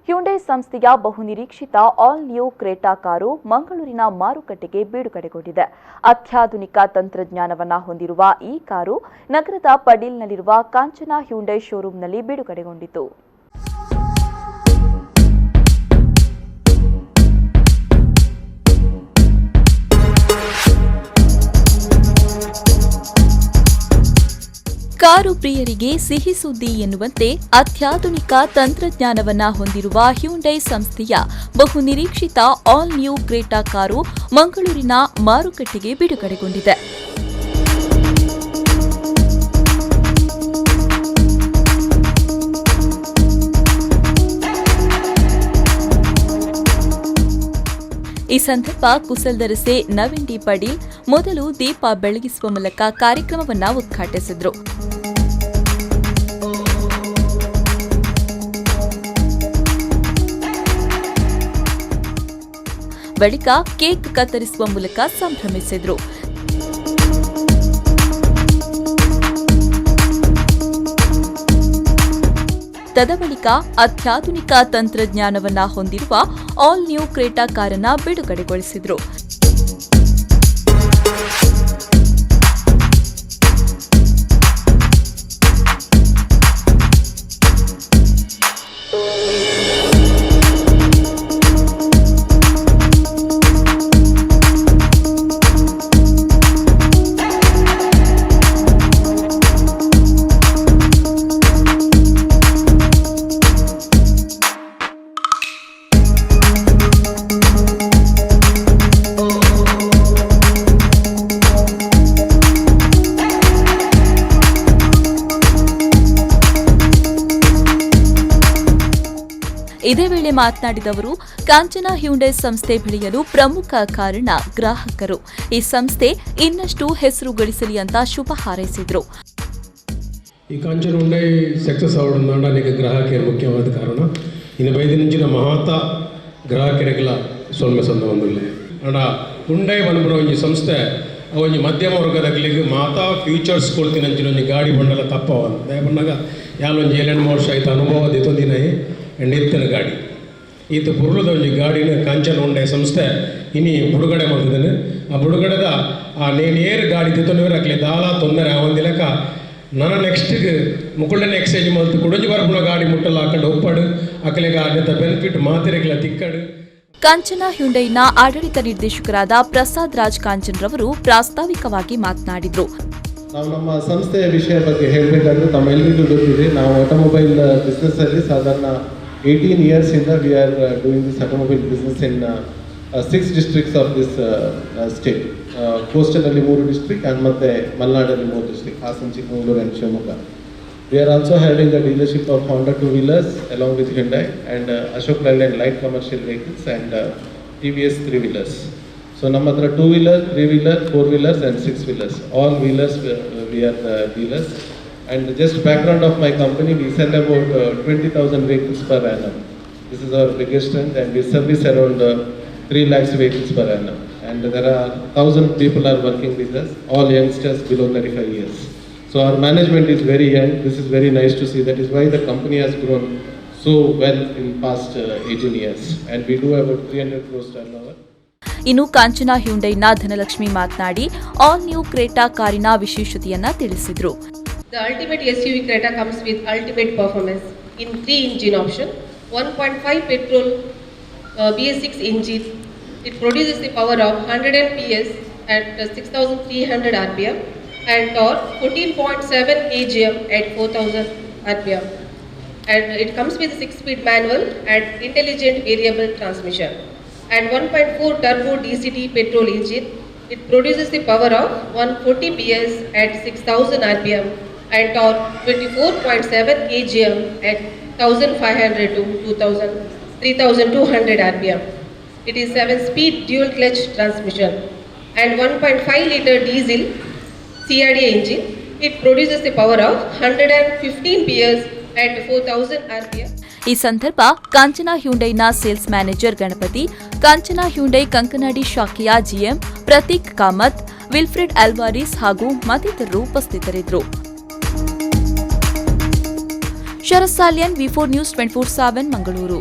Hyundai ಸಂಸ್ಥೆಯ ಬಹುನಿರೀಕ್ಷಿತ all new Creta car ಮಂಗಳೂರಿನ ಮಾರುಕಟ್ಟೆಗೆ ಬಿಡುಗಡೆಗೊಂಡಿದೆ. ಅತ್ಯಾಧುನಿಕ ತಂತ್ರಜ್ಞಾನವನ್ನು ಹೊಂದಿರುವ ಈ ಕಾರು ನಗರದ ಪಡೀಲ್ನಲ್ಲಿರುವ ಕಾಂಚನಾ ಹ್ಯುಂಡೈ ಶೋರೂಂನಲ್ಲಿ ಬಿಡುಗಡೆಗೊಂಡಿತು. ಕಾರು ಪ್ರಿಯರಿಗೆ ಸಿಹಿ ಸುದ್ದಿ ಎನ್ನುವಂತೆ ಅತ್ಯಾಧುನಿಕ ತಂತ್ರಜ್ಞಾನವನ್ನು ಹೊಂದಿರುವ ಹ್ಯುಂಡೈ ಸಂಸ್ಥೆಯ ಬಹುನಿರೀಕ್ಷಿತ ಆಲ್ ನ್ಯೂ ಕ್ರೇಟಾ ಕಾರು ಮಂಗಳೂರಿನ ಮಾರುಕಟ್ಟೆಗೆ ಬಿಡುಗಡೆಗೊಂಡಿದೆ. ಈ ಸಂದರ್ಭ ಕುಸಲ್ದರಸೆ ನವೀನ್ ಡಿ ಪಡೀಲ್ ಮೊದಲು ದೀಪ ಬೆಳಗಿಸುವ ಮೂಲಕ ಕಾರ್ಯಕ್ರಮವನ್ನು ಉದ್ಘಾಟಿಸಿದರು. ಬಳಿಕ ಕೇಕ್ ಕತ್ತರಿಸುವ ಮೂಲಕ ಸಂಭ್ರಮಿಸಿದರು. ತದಬಳಿಕ ಅತ್ಯಾಧುನಿಕ ತಂತ್ರಜ್ಞಾನವನ್ನು ಹೊಂದಿರುವ ಆಲ್ ನ್ಯೂ ಕ್ರೇಟಾ ಕಾರನ್ನು ಬಿಡುಗಡೆಗೊಳಿಸಿದರು. ಇದೇ ವೇಳೆ ಮಾತನಾಡಿದವರು, ಕಾಂಚನಾ ಹ್ಯುಂಡೈ ಸಂಸ್ಥೆ ಬೆಳೆಯಲು ಪ್ರಮುಖ ಕಾರಣ ಗ್ರಾಹಕರು. ಈ ಸಂಸ್ಥೆ ಇನ್ನಷ್ಟು ಹೆಸರು ಗಳಿಸಲಿ ಅಂತ ಶುಭ ಹಾರೈಸಿದರು. ಈ ಕಾಂಚನಾ ಹ್ಯುಂಡೈ ಸಕ್ಸಸ್ ಅವడానికి ಗ್ರಾಹಕರು ಮುಖ್ಯವಾದ ಕಾರಣ. ಇನ್ನು ಬೈದಿನ ಮಹಾತ ಗ್ರಾಹಕರಿಗೆಲ್ಲ ಸೊಲ್ಮೆ ಸಂದ ಒಂದಿಲ್ಲ ಅಣ್ಣ ಹುಂಡೈ ಬಂದ್ಬಿಡೋ ಒಂಜಿ ಸಂಸ್ಥೆ ಒಂಜಿ ಮಧ್ಯಮ ವರ್ಗದಗಳಿಗೆ ಮಾತಾ ಫ್ಯೂಚರ್ಸ್ ಕೊಡ್ತೀನಿ ಅಂಚಿನ ಒಂಜಿ ಗಾಡಿ ಬಂಡಲ ತಪ್ಪವ ಬಂದಾಗ ಯಾಲೊಂಜಿ 7-8 ವರ್ಷ ಆಯ್ತು ಅನುಭವ ದಿತ್ತೊಂದಿನ ಎತ್ತಿನ ಗಾಡಿ ಈತ ಪುರ್ಲದ ಒಂಜಿ ಗಾಡಿನ ಕಾಂಚನ ಹುಂಡೈ ಸಂಸ್ಥೆ ಇನಿ ಬಿಡುಗಡೆ ಮಾಡ್ತಿದ್ದೇನೆ. ಆ ಬಿಡುಗಡೆದ ನೇನು ಏರು ಗಾಡಿ ದಿತ್ತೊಂದಿವರೆ ಅಕ್ಲೆ ದಾಲ ತೊಂದರೆ ಒಂದು ಲೆಕ್ಕ ನನ್ನ ನೆಕ್ಸ್ಟ್ಗೆ ಮುಕುಳನೆ ಎಕ್ಸೈಜ್ ಮಾಡ್ತು ಕುಡಂಜಿ ಬರಪುಳ ಗಾಡಿ ಮುಟ್ಟಲ್ಲ ಹಾಕೊಂಡು ಒಪ್ಪಡು ಅಕ್ಲೆಗ ಅದ ಬೆನಿಫಿಟ್ ಮಾತಿರಕ್ಲ ತಿಕ್ಕಡು. ಕಾಂಚನಾ ಹ್ಯುಂಡೈನ ಆಡಳಿತ ನಿರ್ದೇಶಕರಾದ ಪ್ರಸಾದ್ ರಾಜ್ ಕಾಂಚನ್ ರವರು ಪ್ರಾಸ್ತಾವಿಕವಾಗಿ ಮಾತನಾಡಿದರು. ನಾವು ನಮ್ಮ ಸಂಸ್ಥೆಯ ವಿಷಯ ಬಗ್ಗೆ ಹೇಳಬೇಕಾದ್ರೆ ತಮ್ಮೆಲ್ಲರಿಗೂ ಗೊತ್ತಿದೆ. ನಾವು ಆಟೋಮೊಬೈಲ್ ಬಿಸ್ನೆಸ್ಸಲ್ಲಿ ಸಾಧಾರಣ 18 years ಇಂದ we are doing this automobile business in 6 districts of this state. ಕೋಸ್ಟಲಲ್ಲಿ 3 districts ಆ್ಯಂಡ್ ಮತ್ತು ಮಲೆನಾಡಲ್ಲಿ 3 districts, Hassan, Chikkamagaluru and Shivamogga. We are also having a dealership of Honda two-wheelers along with Hyundai and Ashok Leyland light commercial vehicles and TVS three-wheelers. So ನಮ್ಮ ಹತ್ರ 2-wheeler, 3-wheeler, 4-wheelers and 6-wheelers. All wheelers we are the dealers. And just background of my company, we sell about 20,000 vehicles per annum. This is our biggest strength and we service around 3 lakhs vehicles per annum. And there are 1,000 people are working with us, all youngsters below 35 years. So our management is very young. This is very nice to see. That is why the company has grown so well in past 18 years. And we do about 300 crores turnover. ಇನ್ನು ಕಾಂಚನಾ ಹ್ಯುಂಡೈನ ಧನಲಕ್ಷ್ಮಿ ಮಾತನಾಡಿ all new Creta ಕಾರಿನ ವಿಶೇಷತೆಯನ್ನ ತಿಳಿಸಿದರು. The ultimate SUV Creta comes with ultimate performance in 3 engine option, 1.5 petrol BS6 engine. It produces the power of 100 PS at 6,300 RPM and torque 14.7 kgm at 4,000 RPM. And it comes with 6-speed manual and intelligent variable transmission. And 1.4 turbo DCT petrol engine. It produces the power of 140 PS at 6,000 RPM and torque 24.7 kgm at 1,500 to 3,200 RPM. It is 7-speed dual clutch transmission and 1.5 liter diesel CRD engine. It produces the power of 115 PS at 4,000 RPM. ಈ ಸಂದರ್ಭ ಕಾಂಚನಾ ಹ್ಯುಂಡೈನ sales manager Ganapati, Kanchana Hyundai Kankanady ಶಾಖೆಯ GM Prateek Kamath, Wilfred Alvares ಹಾಗೂ ಮತ್ತಿತರರು ಉಪಸ್ಥಿತರಿದ್ದರು. ಶರತ್ Salian, V4 News 24/7 Mangaluru.